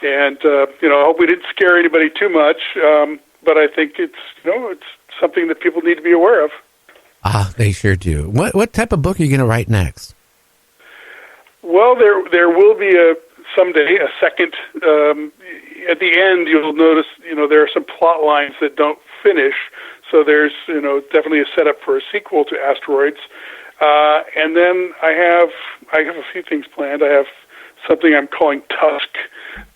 And I hope we didn't scare anybody too much, but I think it's something that people need to be aware of. They sure do. What type of book are you going to write next? Well, there will be someday a second. At the end, you'll notice there are some plot lines that don't finish. So there's definitely a setup for a sequel to Asteroids. And then I have a few things planned. I have something I'm calling Tusk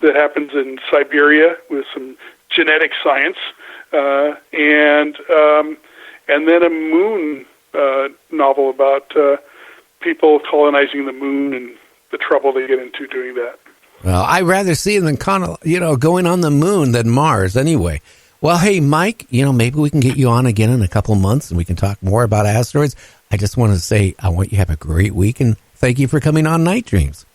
that happens in Siberia with some genetic science, and then a moon novel about people colonizing the moon and the trouble they get into doing that. Well, I'd rather see them going on the moon than Mars anyway. Well, hey, Mike, maybe we can get you on again in a couple of months and we can talk more about asteroids. I just want to say I want you to have a great week and thank you for coming on Night Dreams.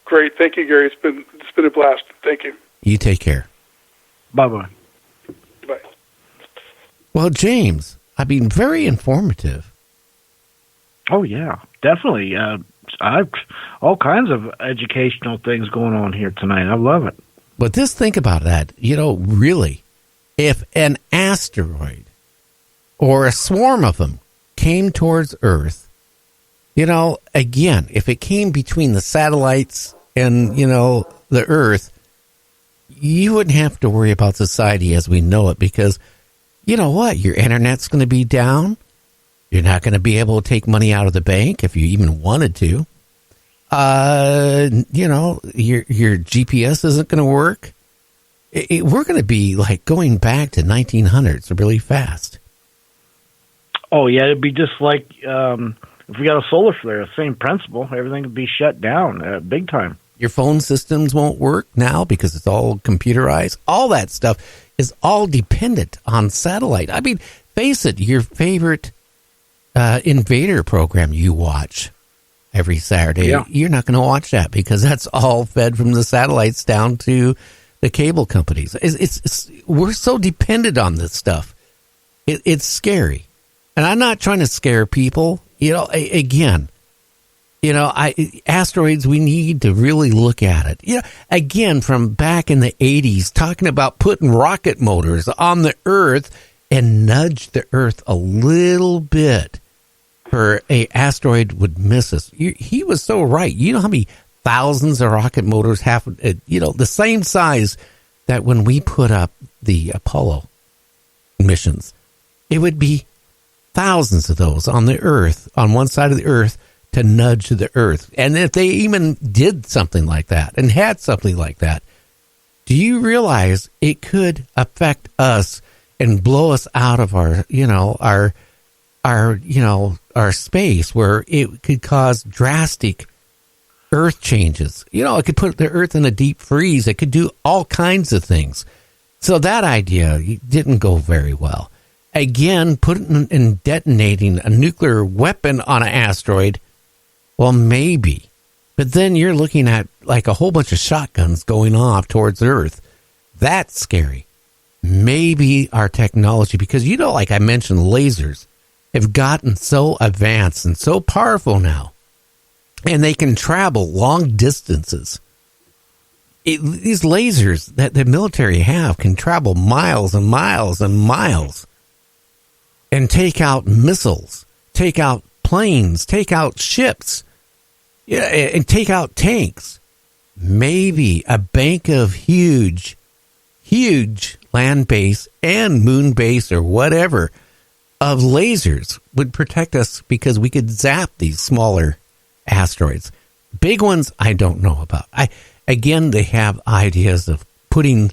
Great. Thank you, Gary. It's been a blast. Thank you. You take care. Bye-bye. Bye. Well, James, I've been very informative. Oh, yeah, definitely. I've all kinds of educational things going on here tonight. I love it. But just think about that. Really, if an asteroid or a swarm of them came towards Earth, again, if it came between the satellites and, the Earth, you wouldn't have to worry about society as we know it because, you know what? Your internet's going to be down. You're not going to be able to take money out of the bank if you even wanted to. Your GPS isn't going to work. We're going to be like going back to 1900s really fast. Oh, yeah, it'd be just like if we got a solar flare, same principle. Everything would be shut down big time. Your phone systems won't work now because it's all computerized. All that stuff is all dependent on satellite. I mean, face it, your favorite Invader program you watch every Saturday, You're not going to watch that because that's all fed from the satellites down to the cable companies. We're so dependent on this stuff. It's scary. And I'm not trying to scare people. Asteroids, we need to really look at it. Again, from back in the 80s, talking about putting rocket motors on the Earth and nudge the Earth a little bit for a asteroid would miss us. He was so right. You know how many thousands of rocket motors have, the same size that when we put up the Apollo missions, it would be thousands of those on the Earth, on one side of the Earth, to nudge the Earth. And if they even did something like that and had something like that, do you realize it could affect us and blow us out of our space, where it could cause drastic Earth changes? It could put the Earth in a deep freeze. It could do all kinds of things. So that idea didn't go very well. Again, putting and detonating a nuclear weapon on an asteroid, well, maybe. But then you're looking at like a whole bunch of shotguns going off towards Earth. That's scary. Maybe our technology, because like I mentioned, lasers have gotten so advanced and so powerful now, and they can travel long distances. These lasers that the military have can travel miles and miles and miles and take out missiles, take out planes, take out ships, and take out tanks. Maybe a bank of huge land base and moon base or whatever of lasers would protect us because we could zap these smaller asteroids. Big ones, I don't know about. Again, they have ideas of putting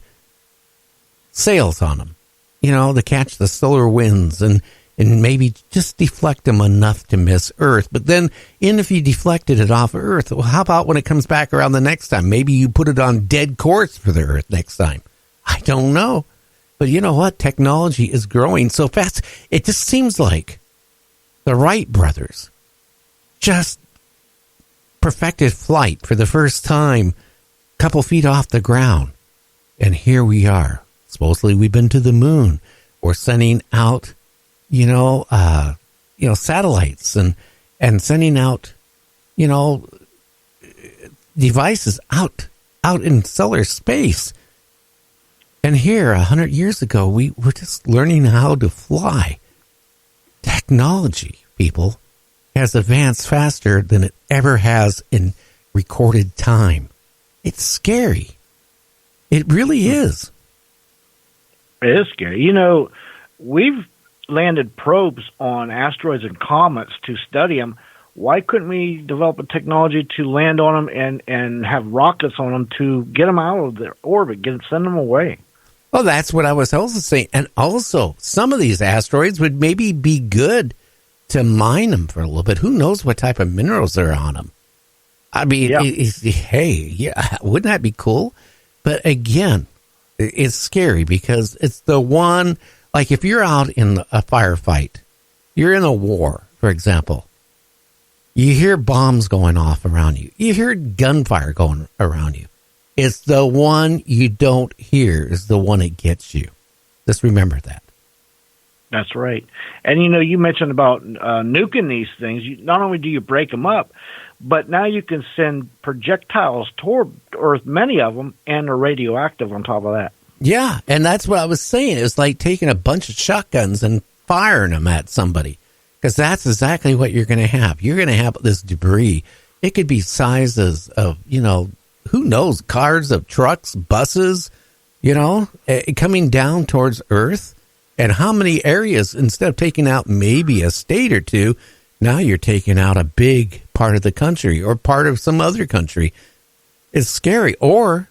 sails on them, to catch the solar winds and maybe just deflect them enough to miss Earth. But then, if you deflected it off of Earth, well, how about when it comes back around the next time? Maybe you put it on dead course for the Earth next time. I don't know. But you know what? Technology is growing so fast. It just seems like the Wright brothers just perfected flight for the first time, a couple feet off the ground. And here we are. Supposedly we've been to the moon. We're sending out, satellites and sending out, devices out out in stellar space. And here, 100 years ago, we were just learning how to fly. Technology, people, has advanced faster than it ever has in recorded time. It's scary. It really is. It is scary. You know, we've landed probes on asteroids and comets to study them. Why couldn't we develop a technology to land on them and have rockets on them to get them out of their orbit, send them away? Well, that's what I was also saying. And also, some of these asteroids would maybe be good to mine them for a little bit. Who knows what type of minerals are on them? I mean, yeah, wouldn't that be cool? But again, it's scary because it's the one, like if you're out in a firefight, you're in a war, for example, you hear bombs going off around you. You hear gunfire going around you. It's the one you don't hear is the one that gets you. Just remember that. That's right. And, you know, you mentioned about nuking these things. Not only do you break them up, but now you can send projectiles toward Earth, many of them, and they're radioactive on top of that. Yeah, and that's what I was saying. It's like taking a bunch of shotguns and firing them at somebody, because that's exactly what you're going to have. You're going to have this debris. It could be sizes of, you know, who knows, cars, of trucks, buses, you know, coming down towards Earth. And how many areas, instead of taking out maybe a state or two, now you're taking out a big part of the country or part of some other country. It's scary. Or,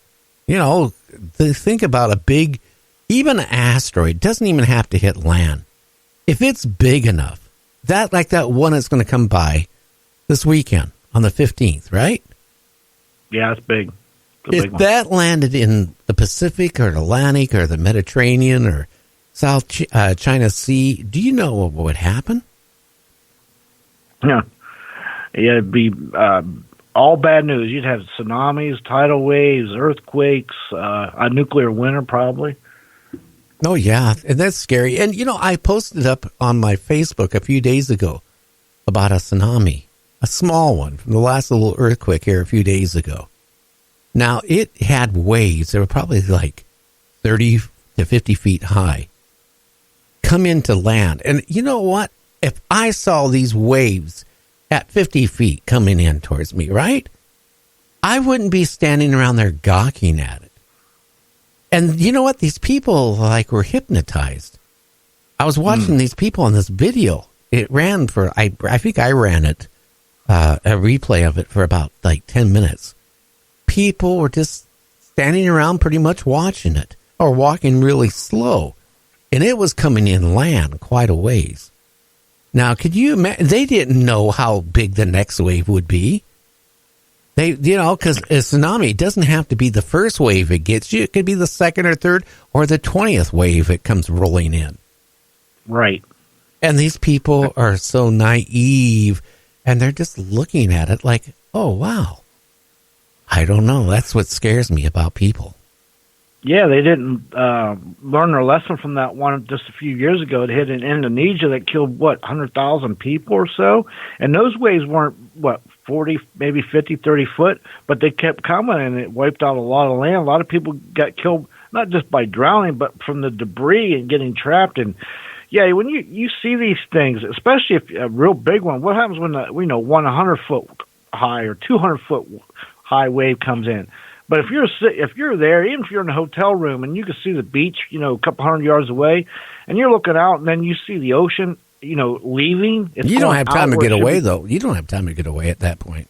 you know, think about a big, even an asteroid doesn't even have to hit land. If it's big enough, that like that one that's going to come by this weekend on the 15th, right? Yeah, it's big. If that landed in the Pacific or Atlantic or the Mediterranean or South China Sea, do you know what would happen? Yeah, it'd be all bad news. You'd have tsunamis, tidal waves, earthquakes, a nuclear winter probably. Oh, yeah, and that's scary. And, you know, I posted up on my Facebook a few days ago about a tsunami, a small one from the last little earthquake here a few days ago. Now, it had waves. They were probably like 30 to 50 feet high. Come into land. And you know what? If I saw these waves at 50 feet coming in towards me, right? I wouldn't be standing around there gawking at it. And you know what? These people like were hypnotized. I was watching these people on this video. It ran for, I think I ran it, a replay of it for about like 10 minutes. People were just standing around pretty much watching it or walking really slow. And it was coming in land quite a ways. Now, could you imagine? They didn't know how big the next wave would be. They, you know, because a tsunami doesn't have to be the first wave it gets you. It could be the second or third or the 20th wave it comes rolling in. Right. And these people are so naive, and they're just looking at it like, oh, wow. I don't know. That's what scares me about people. Yeah, they didn't learn their lesson from that one just a few years ago. It hit in Indonesia that killed, 100,000 people or so? And those waves weren't, 40, maybe 50, 30 foot, but they kept coming, and it wiped out a lot of land. A lot of people got killed, not just by drowning, but from the debris and getting trapped. And, yeah, when you see these things, especially if a real big one, what happens when, 100-foot high or 200-foot high wave comes in? But if you're there, even if you're in a hotel room and you can see the beach, a couple hundred yards away, and you're looking out and then you see the ocean, leaving. You don't have time to get away, though. You don't have time to get away at that point.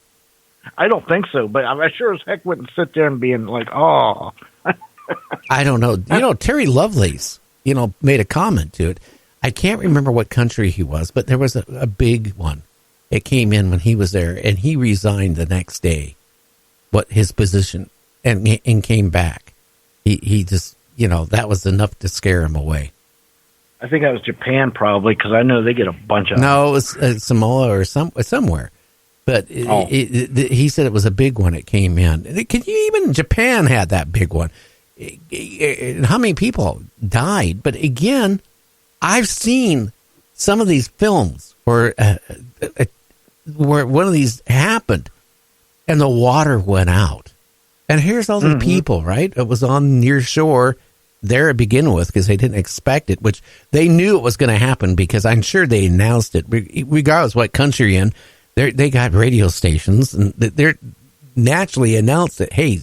I don't think so, but I sure as heck wouldn't sit there and being like, oh. I don't know. Terry Lovelace, made a comment to it. I can't remember what country he was, but there was a big one. It came in when he was there, and he resigned the next day. What his position. And came back. He just, that was enough to scare him away. I think that was Japan probably, because I know they get a bunch of them. No, it was Samoa or somewhere. But he said it was a big one. It came in. Even Japan had that big one. How many people died? But again, I've seen some of these films where one of these happened and the water went out. And here's all the people, right? It was on near shore there to begin with because they didn't expect it, which they knew it was going to happen because I'm sure they announced it. Regardless what country you're in, they got radio stations and they're naturally announced that, hey,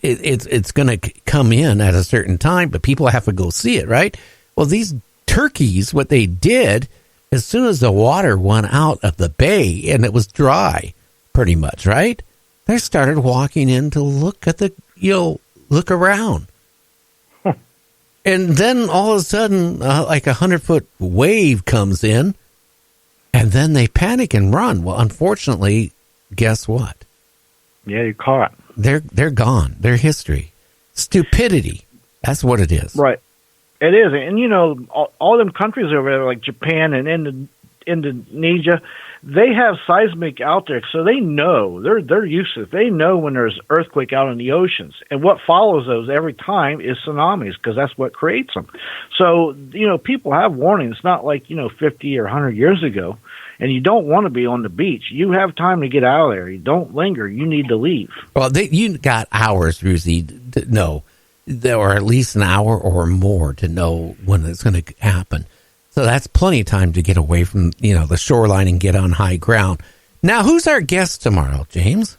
it's going to come in at a certain time, but people have to go see it, right? Well, these turkeys, what they did, as soon as the water went out of the bay and it was dry, pretty much, right? They started walking in to look at look around. And then all of a sudden, like 100-foot wave comes in, and then they panic and run. Well, unfortunately, guess what? Yeah, you're caught. They're gone. They're history. Stupidity. That's what it is. Right. It is. And, all them countries over there, like Japan and Indonesia, they have seismic out there, so they know. They're used to it. They know when there's earthquake out in the oceans. And what follows those every time is tsunamis, because that's what creates them. So, people have warning. It's not like, 50 or 100 years ago. And you don't want to be on the beach. You have time to get out of there. You don't linger. You need to leave. Well, you got hours, Ruzi, to know, or at least an hour or more to know when it's going to happen. So that's plenty of time to get away from, the shoreline and get on high ground. Now, who's our guest tomorrow, James?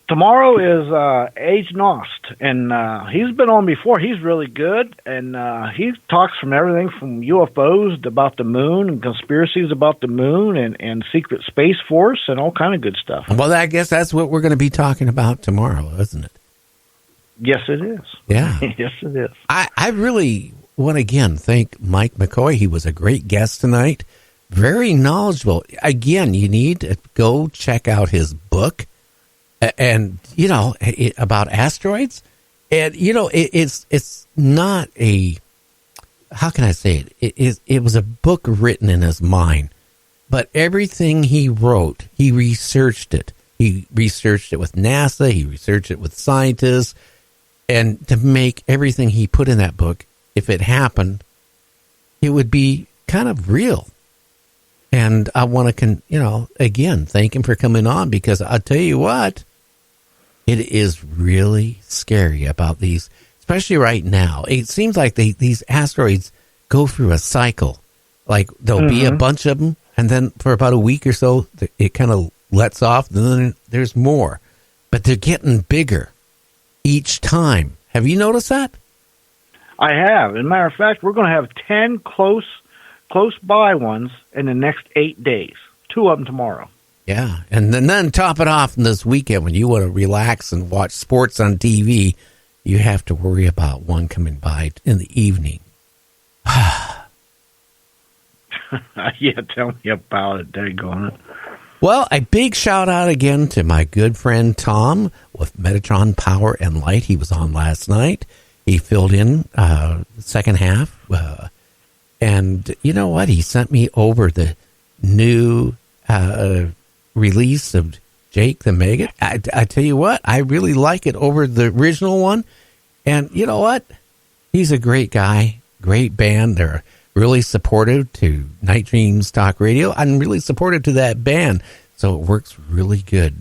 Tomorrow is Age Nost, and he's been on before. He's really good, and he talks from everything from UFOs about the moon and conspiracies about the moon and secret space force and all kind of good stuff. Well, I guess that's what we're going to be talking about tomorrow, isn't it? Yes, it is. Yeah. Yes, it is. I really want to, again, thank Mke McCoy. He was a great guest tonight. Very knowledgeable. Again, you need to go check out his book. And, about asteroids. And, it's not a, how can I say it? It was a book written in his mind. But everything he wrote, he researched it. He researched it with NASA. He researched it with scientists. And to make everything he put in that book, if it happened, it would be kind of real. And I want to, again, thank him for coming on because I'll tell you what. It is really scary about these, especially right now. It seems like these asteroids go through a cycle. Like there'll be a bunch of them, and then for about a week or so, it kind of lets off, and then there's more. But they're getting bigger each time. Have you noticed that? I have. As a matter of fact, we're going to have 10 close by ones in the next 8 days. 2 of them tomorrow. Yeah, and then top it off in this weekend when you want to relax and watch sports on TV, you have to worry about one coming by in the evening. Yeah, tell me about it. There you go. Well, a big shout out again to my good friend Tom with Metatron Power and Light. He was on last night. He filled in the second half. And you know what? He sent me over the new release of Jake the Maggot. I tell you what, I really like it over the original one. And you know what? He's a great guy, great band. They're really supportive to Night Dreams Talk Radio. I'm really supportive to that band, so it works really good.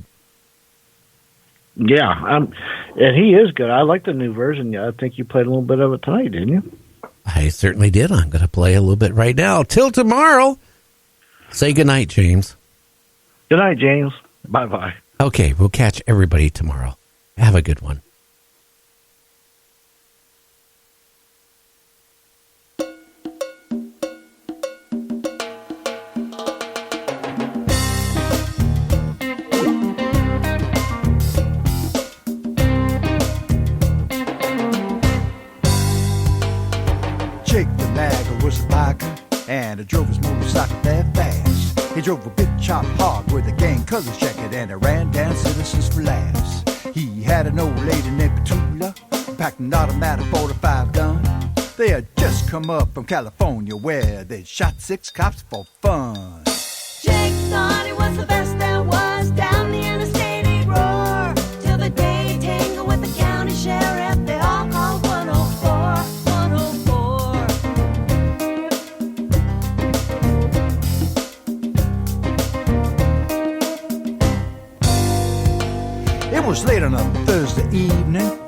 Yeah, and he is good. I like the new version. Yeah, I think you played a little bit of it tonight, didn't you? I certainly did. I'm going to play a little bit right now. Till tomorrow. Say goodnight, James. Good night, James. Bye-bye. Okay, we'll catch everybody tomorrow. Have a good one. Jake the Maggot was a biker, and he drove his motorcycle that fast. He drove a big chop hog with a gang colors jacket, and he ran down citizens for laughs. He had an old lady named Petula, packed an automatic 45 gun. They had just come up from California, where they shot 6 cops for fun. Jake thought he was the best there was down the interstate he'd roar till the day he tangled with the county sheriff. They all called 104, 104. It was late on a Thursday evening,